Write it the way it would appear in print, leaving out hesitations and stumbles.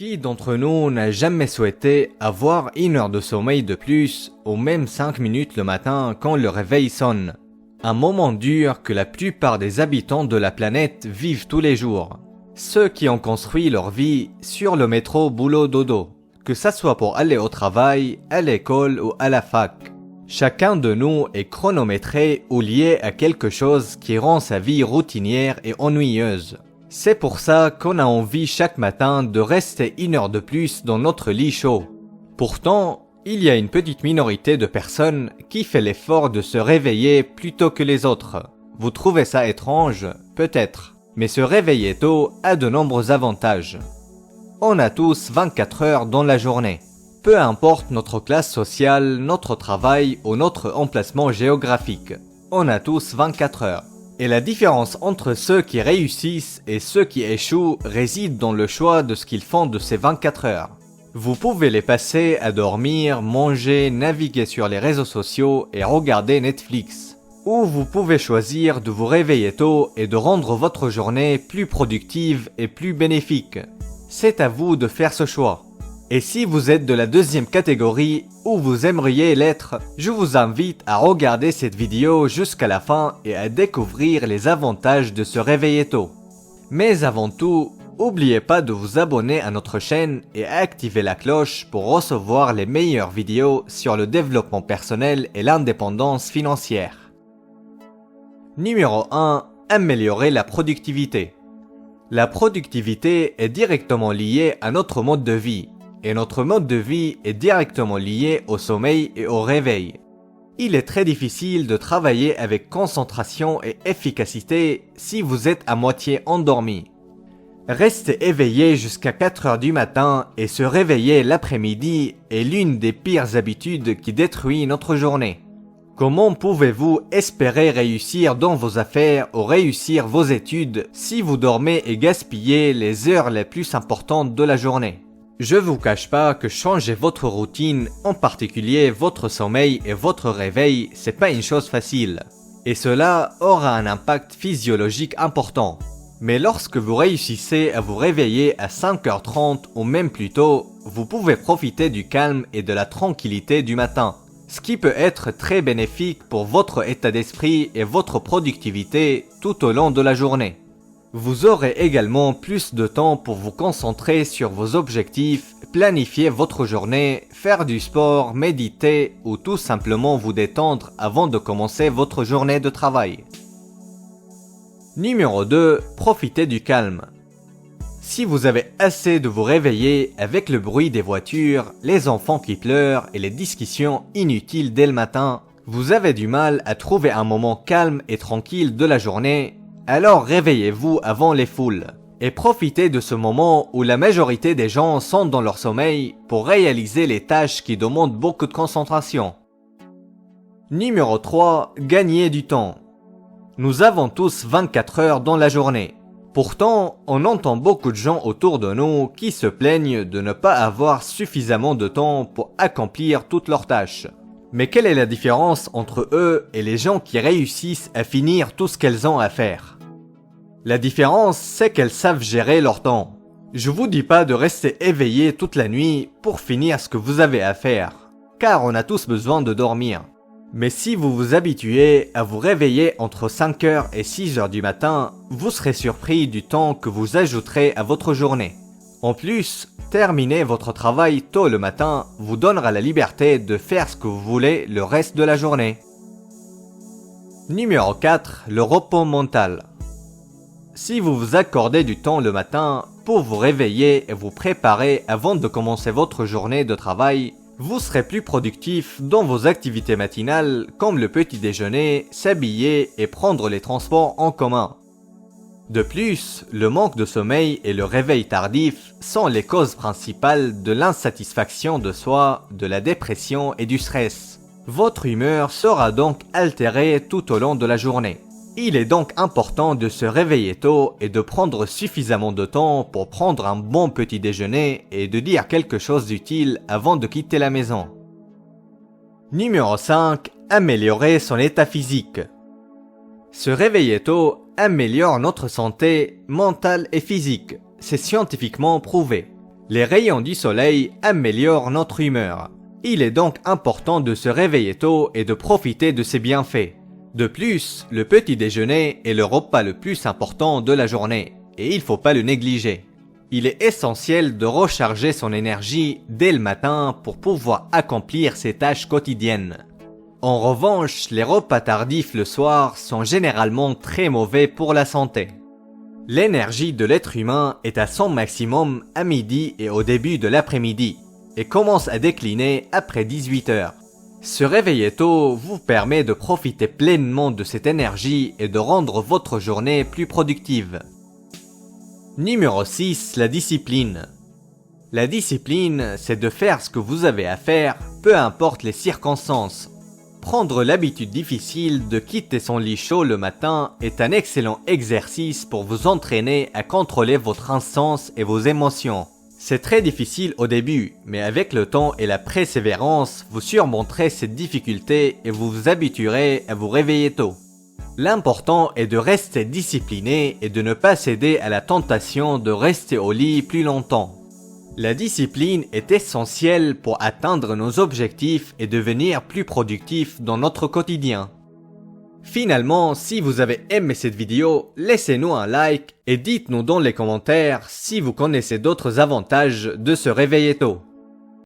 Qui d'entre nous n'a jamais souhaité avoir 1 heure de sommeil de plus ou même 5 minutes le matin quand le réveil sonne? Un moment dur que la plupart des habitants de la planète vivent tous les jours. Ceux qui ont construit leur vie sur le métro boulot dodo, que ça soit pour aller au travail, à l'école ou à la fac. Chacun de nous est chronométré ou lié à quelque chose qui rend sa vie routinière et ennuyeuse. C'est pour ça qu'on a envie chaque matin de rester 1 heure de plus dans notre lit chaud. Pourtant, il y a une petite minorité de personnes qui fait l'effort de se réveiller plus tôt que les autres. Vous trouvez ça étrange? Peut-être. Mais se réveiller tôt a de nombreux avantages. On a tous 24 heures dans la journée. Peu importe notre classe sociale, notre travail ou notre emplacement géographique. On a tous 24 heures. Et la différence entre ceux qui réussissent et ceux qui échouent réside dans le choix de ce qu'ils font de ces 24 heures. Vous pouvez les passer à dormir, manger, naviguer sur les réseaux sociaux et regarder Netflix. Ou vous pouvez choisir de vous réveiller tôt et de rendre votre journée plus productive et plus bénéfique. C'est à vous de faire ce choix. Et si vous êtes de la deuxième catégorie ou vous aimeriez l'être, je vous invite à regarder cette vidéo jusqu'à la fin et à découvrir les avantages de se réveiller tôt. Mais avant tout, n'oubliez pas de vous abonner à notre chaîne et à activer la cloche pour recevoir les meilleures vidéos sur le développement personnel et l'indépendance financière. Numéro 1. Améliorer la productivité. La productivité est directement liée à notre mode de vie. Et notre mode de vie est directement lié au sommeil et au réveil. Il est très difficile de travailler avec concentration et efficacité si vous êtes à moitié endormi. Rester éveillé jusqu'à 4 heures du matin et se réveiller l'après-midi est l'une des pires habitudes qui détruit notre journée. Comment pouvez-vous espérer réussir dans vos affaires ou réussir vos études si vous dormez et gaspillez les heures les plus importantes de la journée? Je vous cache pas que changer votre routine, en particulier votre sommeil et votre réveil, c'est pas une chose facile. Et cela aura un impact physiologique important. Mais lorsque vous réussissez à vous réveiller à 5h30 ou même plus tôt, vous pouvez profiter du calme et de la tranquillité du matin. Ce qui peut être très bénéfique pour votre état d'esprit et votre productivité tout au long de la journée. Vous aurez également plus de temps pour vous concentrer sur vos objectifs, planifier votre journée, faire du sport, méditer ou tout simplement vous détendre avant de commencer votre journée de travail. Numéro 2. Profitez du calme. Si vous avez assez de vous réveiller avec le bruit des voitures, les enfants qui pleurent et les discussions inutiles dès le matin, vous avez du mal à trouver un moment calme et tranquille de la journée. Alors réveillez-vous avant les foules et profitez de ce moment où la majorité des gens sont dans leur sommeil pour réaliser les tâches qui demandent beaucoup de concentration. Numéro 3. Gagner du temps. Nous avons tous 24 heures dans la journée. Pourtant, on entend beaucoup de gens autour de nous qui se plaignent de ne pas avoir suffisamment de temps pour accomplir toutes leurs tâches. Mais quelle est la différence entre eux et les gens qui réussissent à finir tout ce qu'elles ont à faire? La différence, c'est qu'elles savent gérer leur temps. Je vous dis pas de rester éveillé toute la nuit pour finir ce que vous avez à faire, car on a tous besoin de dormir. Mais si vous vous habituez à vous réveiller entre 5h et 6h du matin, vous serez surpris du temps que vous ajouterez à votre journée. En plus, terminer votre travail tôt le matin vous donnera la liberté de faire ce que vous voulez le reste de la journée. Numéro 4. Le repos mental. Si vous vous accordez du temps le matin pour vous réveiller et vous préparer avant de commencer votre journée de travail, vous serez plus productif dans vos activités matinales comme le petit déjeuner, s'habiller et prendre les transports en commun. De plus, le manque de sommeil et le réveil tardif sont les causes principales de l'insatisfaction de soi, de la dépression et du stress. Votre humeur sera donc altérée tout au long de la journée. Il est donc important de se réveiller tôt et de prendre suffisamment de temps pour prendre un bon petit déjeuner et de dire quelque chose d'utile avant de quitter la maison. Numéro 5. Améliorer son état physique. Se réveiller tôt améliore notre santé mentale et physique. C'est scientifiquement prouvé. Les rayons du soleil améliorent notre humeur. Il est donc important de se réveiller tôt et de profiter de ses bienfaits. De plus, le petit déjeuner est le repas le plus important de la journée, et il ne faut pas le négliger. Il est essentiel de recharger son énergie dès le matin pour pouvoir accomplir ses tâches quotidiennes. En revanche, les repas tardifs le soir sont généralement très mauvais pour la santé. L'énergie de l'être humain est à son maximum à midi et au début de l'après-midi, et commence à décliner après 18 heures. Se réveiller tôt vous permet de profiter pleinement de cette énergie et de rendre votre journée plus productive. Numéro 6, la discipline. La discipline, c'est de faire ce que vous avez à faire, peu importe les circonstances. Prendre l'habitude difficile de quitter son lit chaud le matin est un excellent exercice pour vous entraîner à contrôler votre instinct et vos émotions. C'est très difficile au début, mais avec le temps et la persévérance, vous surmonterez cette difficulté et vous vous habituerez à vous réveiller tôt. L'important est de rester discipliné et de ne pas céder à la tentation de rester au lit plus longtemps. La discipline est essentielle pour atteindre nos objectifs et devenir plus productif dans notre quotidien. Finalement, si vous avez aimé cette vidéo, laissez-nous un like et dites-nous dans les commentaires si vous connaissez d'autres avantages de se réveiller tôt.